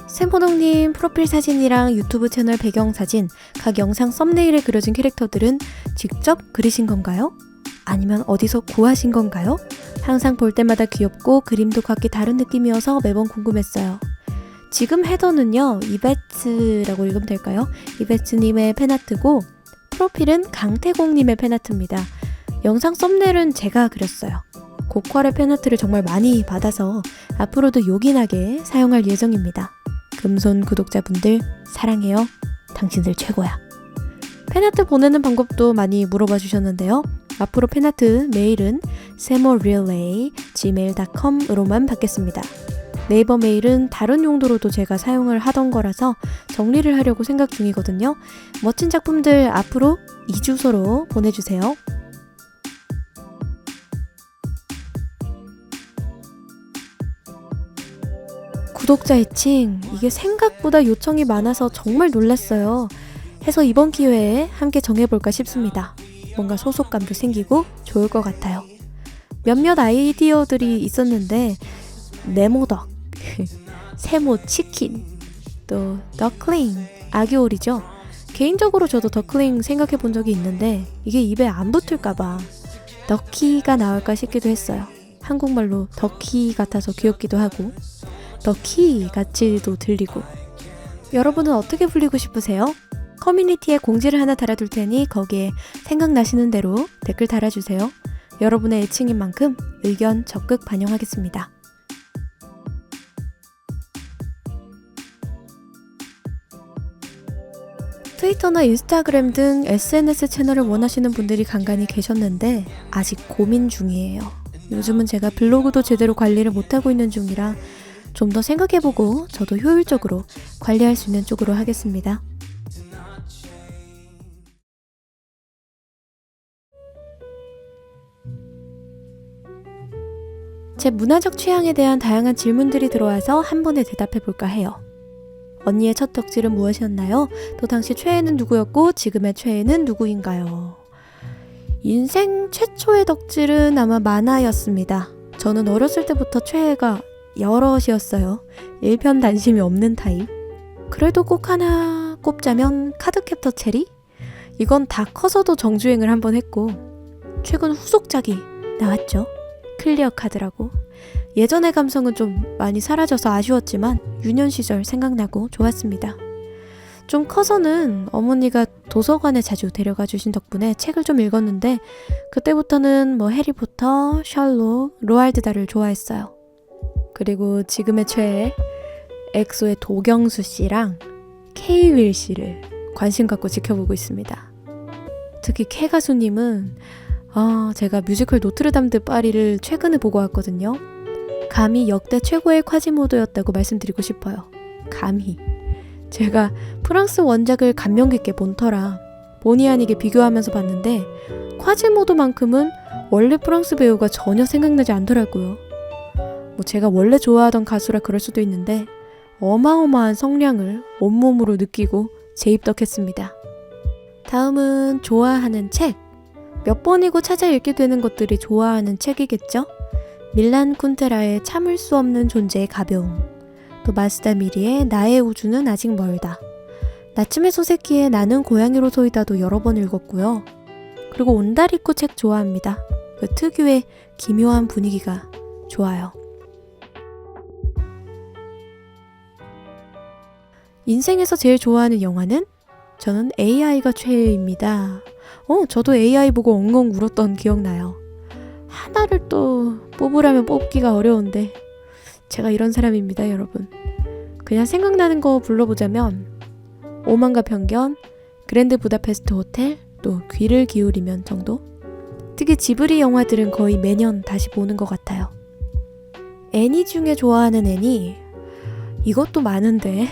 세모덕님 프로필 사진이랑 유튜브 채널 배경사진, 각 영상 썸네일에 그려진 캐릭터들은 직접 그리신 건가요? 아니면 어디서 구하신 건가요? 항상 볼 때마다 귀엽고 그림도 각기 다른 느낌이어서 매번 궁금했어요. 지금 헤더는요, 이베츠라고 읽으면 될까요? 이베츠님의 팬아트고 프로필은 강태공님의 팬아트입니다. 영상 썸네일은 제가 그렸어요. 고퀄의 팬아트를 정말 많이 받아서 앞으로도 요긴하게 사용할 예정입니다. 금손 구독자분들 사랑해요. 당신들 최고야. 팬아트 보내는 방법도 많이 물어봐 주셨는데요. 앞으로 팬아트 메일은 semorelay@gmail.com으로만 받겠습니다. 네이버 메일은 다른 용도로도 제가 사용을 하던 거라서 정리를 하려고 생각 중이거든요. 멋진 작품들 앞으로 이 주소로 보내주세요. 구독자 애칭, 이게 생각보다 요청이 많아서 정말 놀랐어요. 해서 이번 기회에 함께 정해볼까 싶습니다. 뭔가 소속감도 생기고 좋을 것 같아요. 몇몇 아이디어들이 있었는데 네모덕, 세모치킨, 또 더클링, 아기오리죠. 개인적으로 저도 더클링 생각해 본 적이 있는데 이게 입에 안 붙을까봐 덕키가 나올까 싶기도 했어요. 한국말로 덕키 같아서 귀엽기도 하고 덕키 같이도 들리고. 여러분은 어떻게 불리고 싶으세요? 커뮤니티에 공지를 하나 달아둘 테니 거기에 생각나시는 대로 댓글 달아주세요. 여러분의 애칭인 만큼 의견 적극 반영하겠습니다. 트위터나 인스타그램 등 SNS 채널을 원하시는 분들이 간간히 계셨는데 아직 고민 중이에요. 요즘은 제가 블로그도 제대로 관리를 못하고 있는 중이라 좀 더 생각해보고 저도 효율적으로 관리할 수 있는 쪽으로 하겠습니다. 제 문화적 취향에 대한 다양한 질문들이 들어와서 한 번에 대답해볼까 해요. 언니의 첫 덕질은 무엇이었나요? 또 당시 최애는 누구였고 지금의 최애는 누구인가요? 인생 최초의 덕질은 아마 만화였습니다. 저는 어렸을 때부터 최애가 여럿이었어요. 일편단심이 없는 타입. 그래도 꼭 하나 꼽자면 카드캡터 체리? 이건 다 커서도 정주행을 한번 했고 최근 후속작이 나왔죠. 클리어 카드라고. 예전의 감성은 좀 많이 사라져서 아쉬웠지만 유년 시절 생각나고 좋았습니다. 좀 커서는 어머니가 도서관에 자주 데려가 주신 덕분에 책을 좀 읽었는데 그때부터는 뭐 해리포터, 셜록, 로알드 달을 좋아했어요. 그리고 지금의 최애 엑소의 도경수 씨랑 K-윌 씨를 관심 갖고 지켜보고 있습니다. 특히 K 가수님은 제가 뮤지컬 노트르담 드 파리를 최근에 보고 왔거든요. 감히 역대 최고의 콰지모도였다고 말씀드리고 싶어요. 감히. 제가 프랑스 원작을 감명 깊게 본 터라 본의 아니게 비교하면서 봤는데 콰지모도만큼은 원래 프랑스 배우가 전혀 생각나지 않더라고요. 뭐 제가 원래 좋아하던 가수라 그럴 수도 있는데 어마어마한 성량을 온몸으로 느끼고 재입덕했습니다. 다음은 좋아하는 책. 몇 번이고 찾아 읽게 되는 것들이 좋아하는 책이겠죠? 밀란 쿤테라의 참을 수 없는 존재의 가벼움, 또 마스다 미리의 나의 우주는 아직 멀다, 나츠메 소세키의 나는 고양이로 소이다도 여러 번 읽었고요. 그리고 온다리코 책 좋아합니다. 그 특유의 기묘한 분위기가 좋아요. 인생에서 제일 좋아하는 영화는? 저는 AI가 최애입니다. 저도 AI 보고 엉엉 울었던 기억나요. 하나를 또 뽑으라면 뽑기가 어려운데 제가 이런 사람입니다, 여러분. 그냥 생각나는 거 불러보자면 오만과 편견, 그랜드 부다페스트 호텔, 또 귀를 기울이면 정도? 특히 지브리 영화들은 거의 매년 다시 보는 것 같아요. 애니 중에 좋아하는 애니? 이것도 많은데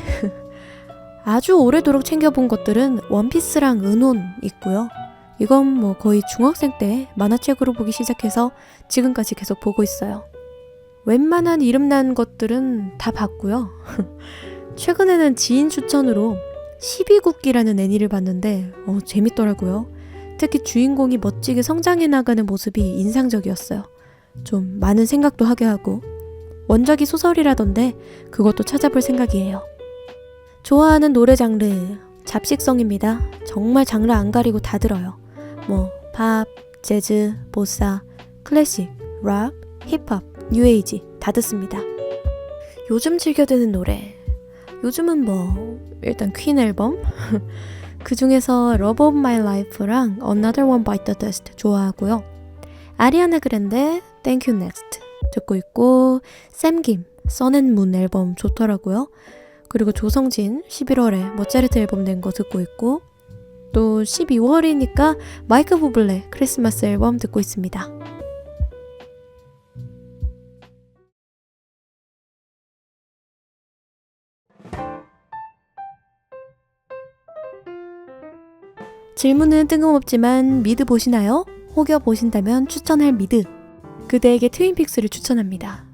아주 오래도록 챙겨본 것들은 원피스랑 은혼 있고요. 이건 뭐 거의 중학생 때 만화책으로 보기 시작해서 지금까지 계속 보고 있어요. 웬만한 이름난 것들은 다 봤고요. 최근에는 지인 추천으로 12국기라는 애니를 봤는데 재밌더라고요. 특히 주인공이 멋지게 성장해 나가는 모습이 인상적이었어요. 좀 많은 생각도 하게 하고. 원작이 소설이라던데 그것도 찾아볼 생각이에요. 좋아하는 노래 장르, 잡식성입니다. 정말 장르 안 가리고 다 들어요. 뭐 팝, 재즈, 보사, 클래식, 락, 힙합, 뉴에이지 다 듣습니다. 요즘 즐겨 듣는 노래, 요즘은 뭐 일단 퀸 앨범 그 중에서 Love of My Life랑 Another One Bite the Dust 좋아하고요. 아리아나 그란데 Thank You Next 듣고 있고, 샘김 Sun and Moon 앨범 좋더라고요. 그리고 조성진 11월에 모차르트 앨범 낸 거 듣고 있고, 또 12월이니까 마이클 부블레 크리스마스 앨범 듣고 있습니다. 질문은 뜬금없지만 미드 보시나요? 혹여 보신다면 추천할 미드. 그대에게 트윈픽스를 추천합니다.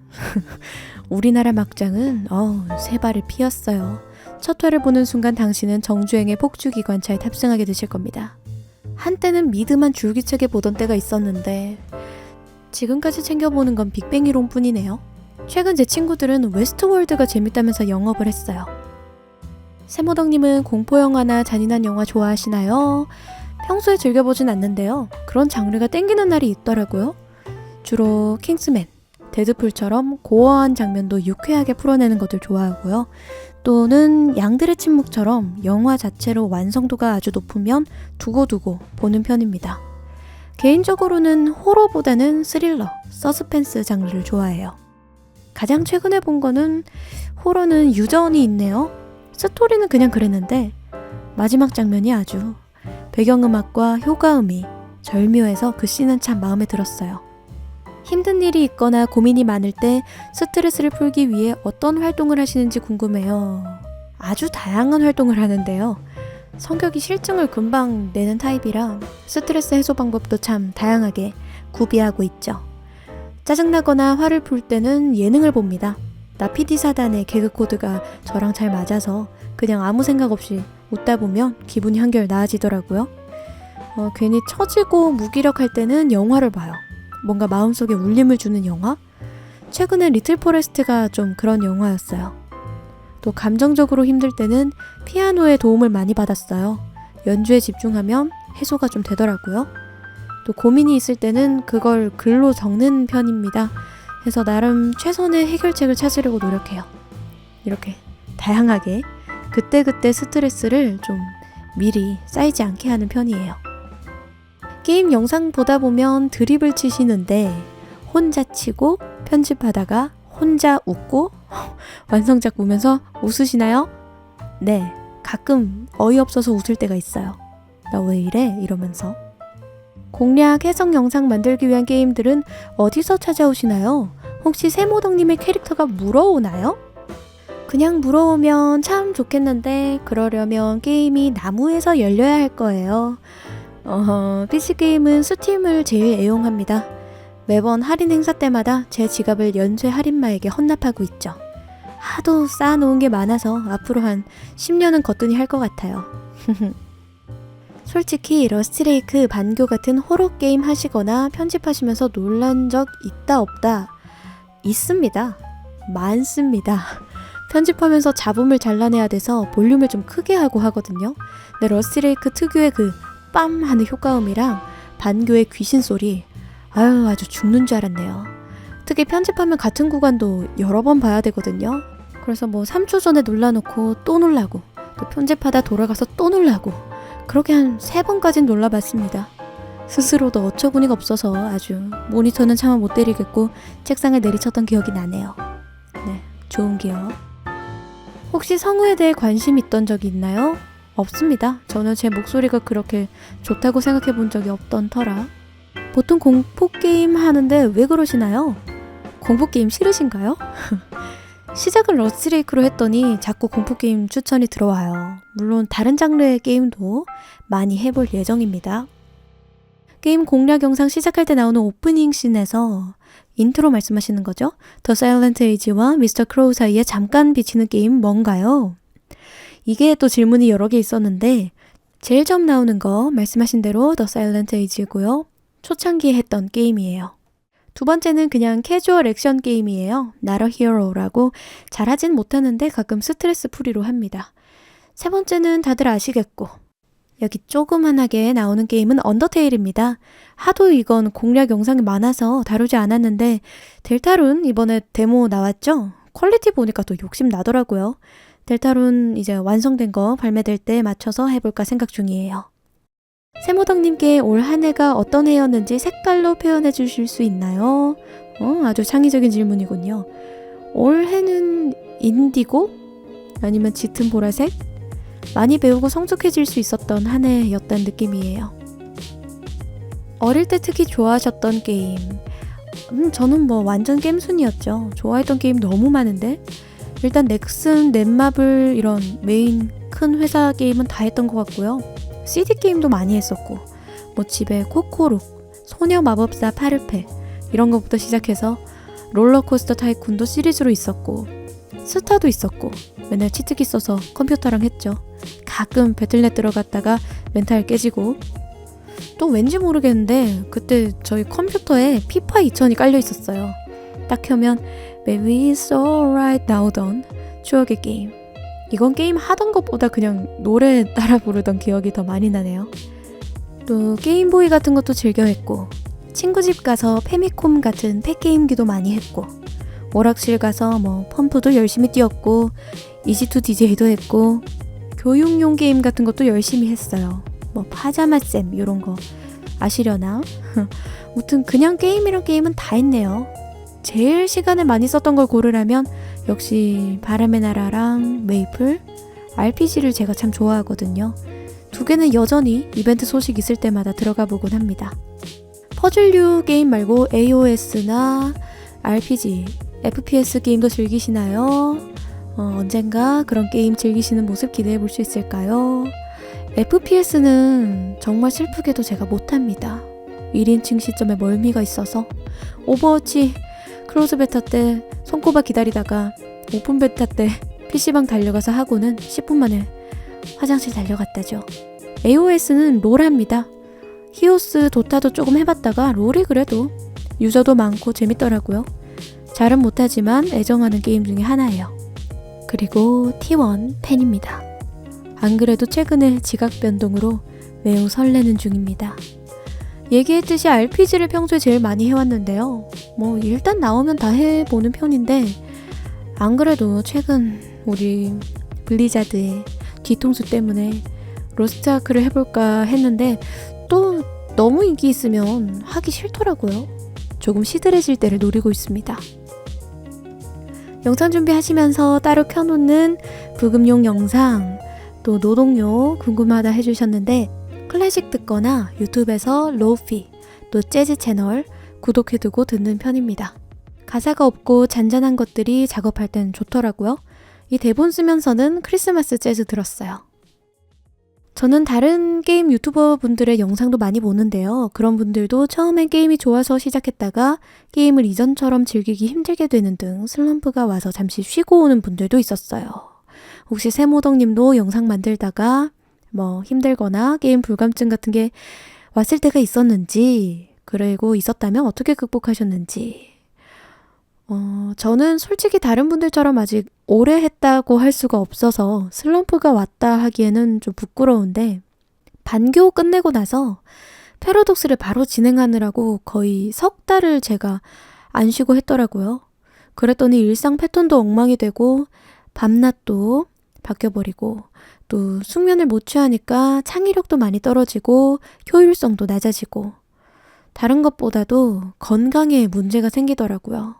우리나라 막장은 새 발을 피웠어요. 첫 회를 보는 순간 당신은 정주행의 폭주기관차에 탑승하게 되실 겁니다. 한때는 미드만 줄기차게 보던 때가 있었는데 지금까지 챙겨보는 건 빅뱅 이론뿐이네요. 최근 제 친구들은 웨스트월드가 재밌다면서 영업을 했어요. 세모덕님은 공포영화나 잔인한 영화 좋아하시나요? 평소에 즐겨보진 않는데요. 그런 장르가 땡기는 날이 있더라고요. 주로 킹스맨, 데드풀처럼 고어한 장면도 유쾌하게 풀어내는 것들 좋아하고요. 또는 양들의 침묵처럼 영화 자체로 완성도가 아주 높으면 두고두고 보는 편입니다. 개인적으로는 호러보다는 스릴러, 서스펜스 장르를 좋아해요. 가장 최근에 본 거는 호러는 유전이 있네요. 스토리는 그냥 그랬는데 마지막 장면이 아주 배경음악과 효과음이 절묘해서 그 씬은 참 마음에 들었어요. 힘든 일이 있거나 고민이 많을 때 스트레스를 풀기 위해 어떤 활동을 하시는지 궁금해요. 아주 다양한 활동을 하는데요. 성격이 실증을 금방 내는 타입이라 스트레스 해소 방법도 참 다양하게 구비하고 있죠. 짜증나거나 화를 풀 때는 예능을 봅니다. 나피디 사단의 개그 코드가 저랑 잘 맞아서 그냥 아무 생각 없이 웃다 보면 기분이 한결 나아지더라고요. 괜히 처지고 무기력할 때는 영화를 봐요. 뭔가 마음속에 울림을 주는 영화? 최근에 리틀 포레스트가 좀 그런 영화였어요. 또 감정적으로 힘들 때는 피아노의 도움을 많이 받았어요. 연주에 집중하면 해소가 좀 되더라고요. 또 고민이 있을 때는 그걸 글로 적는 편입니다. 해서 나름 최선의 해결책을 찾으려고 노력해요. 이렇게 다양하게 그때그때 스트레스를 좀 미리 쌓이지 않게 하는 편이에요. 게임 영상 보다 보면 드립을 치시는데 혼자 치고 편집하다가 혼자 웃고 완성작 보면서 웃으시나요? 네, 가끔 어이없어서 웃을 때가 있어요. 나 왜 이래? 이러면서. 공략 해석 영상 만들기 위한 게임들은 어디서 찾아오시나요? 혹시 세모덕님의 캐릭터가 물어오나요? 그냥 물어오면 참 좋겠는데 그러려면 게임이 나무에서 열려야 할 거예요. PC게임은 스팀을 제일 애용합니다. 매번 할인 행사 때마다 제 지갑을 연쇄 할인마에게 헌납하고 있죠. 하도 쌓아놓은 게 많아서 앞으로 한 10년은 거뜬히 할 것 같아요. 솔직히 러스트레이크, 반교 같은 호러 게임 하시거나 편집하시면서 놀란 적 있다 없다? 있습니다. 많습니다. 편집하면서 잡음을 잘라내야 돼서 볼륨을 좀 크게 하고 하거든요. 근데 러스트레이크 특유의 그 빰 하는 효과음이랑 반교의 귀신 소리, 아주 죽는 줄 알았네요. 특히 편집하면 같은 구간도 여러 번 봐야 되거든요. 그래서 뭐 3초 전에 놀라놓고 또 놀라고, 또 편집하다 돌아가서 또 놀라고, 그렇게 한 3번까진 놀라봤습니다. 스스로도 어처구니가 없어서 아주 모니터는 차마 못 때리겠고 책상을 내리쳤던 기억이 나네요. 네, 좋은 기억. 혹시 성우에 대해 관심 있던 적이 있나요? 없습니다. 저는 제 목소리가 그렇게 좋다고 생각해 본 적이 없던 터라. 보통 공포게임 하는데 왜 그러시나요? 공포게임 싫으신가요? 시작은 러스트레이크로 했더니 자꾸 공포게임 추천이 들어와요. 물론 다른 장르의 게임도 많이 해볼 예정입니다. 게임 공략 영상 시작할 때 나오는 오프닝 씬에서 인트로 말씀하시는 거죠? 더 사일런트 에이지와 미스터 크로우 사이에 잠깐 비치는 게임 뭔가요? 이게 또 질문이 여러 개 있었는데 제일 처음 나오는 거 말씀하신 대로 더 사일런트 에이지고요. 초창기에 했던 게임이에요. 두 번째는 그냥 캐주얼 액션 게임이에요. Not a Hero라고 잘하진 못하는데 가끔 스트레스 풀이로 합니다. 세 번째는 다들 아시겠고 여기 조그만하게 나오는 게임은 언더테일입니다. 하도 이건 공략 영상이 많아서 다루지 않았는데 델타룬 이번에 데모 나왔죠? 퀄리티 보니까 또 욕심 나더라고요. 델타룬 이제 완성된 거 발매될 때 맞춰서 해볼까 생각 중이에요. 세모덕님께 올 한 해가 어떤 해였는지 색깔로 표현해 주실 수 있나요? 아주 창의적인 질문이군요. 올 해는 인디고? 아니면 짙은 보라색? 많이 배우고 성숙해질 수 있었던 한 해였던 느낌이에요. 어릴 때 특히 좋아하셨던 게임. 저는 뭐 완전 게임순이었죠. 좋아했던 게임 너무 많은데 일단 넥슨, 넷마블 이런 메인 큰 회사 게임은 다 했던 것 같고요. CD 게임도 많이 했었고 뭐 집에 코코룩, 소녀 마법사 파르페 이런 것부터 시작해서 롤러코스터 타이쿤도 시리즈로 있었고 스타도 있었고 맨날 치트키 써서 컴퓨터랑 했죠. 가끔 배틀넷 들어갔다가 멘탈 깨지고 또 왠지 모르겠는데 그때 저희 컴퓨터에 피파 2000이 깔려 있었어요. 딱 켜면 Baby It's Alright 나오던 추억의 게임. 이건 게임 하던 것보다 그냥 노래 따라 부르던 기억이 더 많이 나네요. 또 게임보이 같은 것도 즐겨 했고 친구 집 가서 페미콤 같은 팩게임기도 많이 했고 오락실 가서 뭐 펌프도 열심히 뛰었고 이지2 DJ도 했고 교육용 게임 같은 것도 열심히 했어요. 뭐 파자마쌤 이런 거 아시려나? 무튼 그냥 게임이란 게임은 다 했네요. 제일 시간을 많이 썼던 걸 고르라면 역시 바람의 나라랑 메이플, RPG를 제가 참 좋아하거든요. 두 개는 여전히 이벤트 소식 있을 때마다 들어가 보곤 합니다. 퍼즐류 게임 말고 AOS나 RPG, FPS 게임도 즐기시나요? 언젠가 그런 게임 즐기시는 모습 기대해 볼 수 있을까요? FPS는 정말 슬프게도 제가 못합니다. 1인칭 시점에 멀미가 있어서 오버워치 클로즈 베타 때 손꼽아 기다리다가 오픈 베타 때 PC방 달려가서 하고는 10분 만에 화장실 달려갔다죠. AOS는 롤합니다. 히오스, 도타도 조금 해봤다가 롤이 그래도 유저도 많고 재밌더라고요. 잘은 못하지만 애정하는 게임 중에 하나예요. 그리고 T1 팬입니다. 안 그래도 최근에 지각 변동으로 매우 설레는 중입니다. 얘기했듯이 RPG를 평소에 제일 많이 해왔는데요. 뭐 일단 나오면 다 해보는 편인데 안 그래도 최근 우리 블리자드의 뒤통수 때문에 로스트아크를 해볼까 했는데 또 너무 인기 있으면 하기 싫더라고요. 조금 시들해질 때를 노리고 있습니다. 영상 준비하시면서 따로 켜놓는 부금용 영상, 또 노동요 궁금하다 해주셨는데 클래식 듣거나 유튜브에서 로우피, 또 재즈 채널 구독해두고 듣는 편입니다. 가사가 없고 잔잔한 것들이 작업할 땐 좋더라고요. 이 대본 쓰면서는 크리스마스 재즈 들었어요. 저는 다른 게임 유튜버 분들의 영상도 많이 보는데요. 그런 분들도 처음엔 게임이 좋아서 시작했다가 게임을 이전처럼 즐기기 힘들게 되는 등 슬럼프가 와서 잠시 쉬고 오는 분들도 있었어요. 혹시 세모덕님도 영상 만들다가 힘들거나 게임 불감증 같은 게 왔을 때가 있었는지, 그리고 있었다면 어떻게 극복하셨는지. 저는 솔직히 다른 분들처럼 아직 오래 했다고 할 수가 없어서 슬럼프가 왔다 하기에는 좀 부끄러운데, 반교 끝내고 나서 패러독스를 바로 진행하느라고 거의 석 달을 제가 안 쉬고 했더라고요. 그랬더니 일상 패턴도 엉망이 되고 밤낮도 바뀌어버리고 또 숙면을 못 취하니까 창의력도 많이 떨어지고 효율성도 낮아지고 다른 것보다도 건강에 문제가 생기더라고요.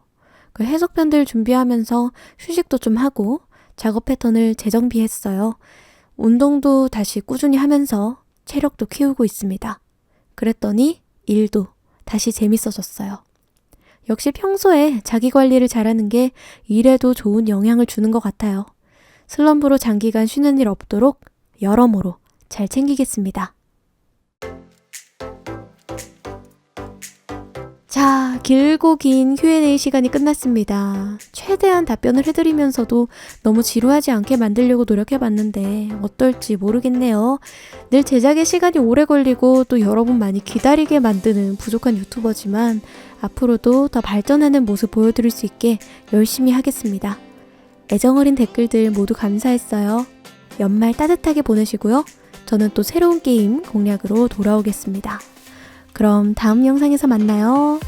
그 해석편들 준비하면서 휴식도 좀 하고 작업 패턴을 재정비했어요. 운동도 다시 꾸준히 하면서 체력도 키우고 있습니다. 그랬더니 일도 다시 재밌어졌어요. 역시 평소에 자기 관리를 잘하는 게 일에도 좋은 영향을 주는 것 같아요. 슬럼프로 장기간 쉬는 일 없도록 여러모로 잘 챙기겠습니다. 자, 길고 긴 Q&A 시간이 끝났습니다. 최대한 답변을 해드리면서도 너무 지루하지 않게 만들려고 노력해봤는데 어떨지 모르겠네요. 늘 제작에 시간이 오래 걸리고 또 여러분 많이 기다리게 만드는 부족한 유튜버지만 앞으로도 더 발전하는 모습 보여드릴 수 있게 열심히 하겠습니다. 애정어린 댓글들 모두 감사했어요. 연말 따뜻하게 보내시고요. 저는 또 새로운 게임 공략으로 돌아오겠습니다. 그럼 다음 영상에서 만나요.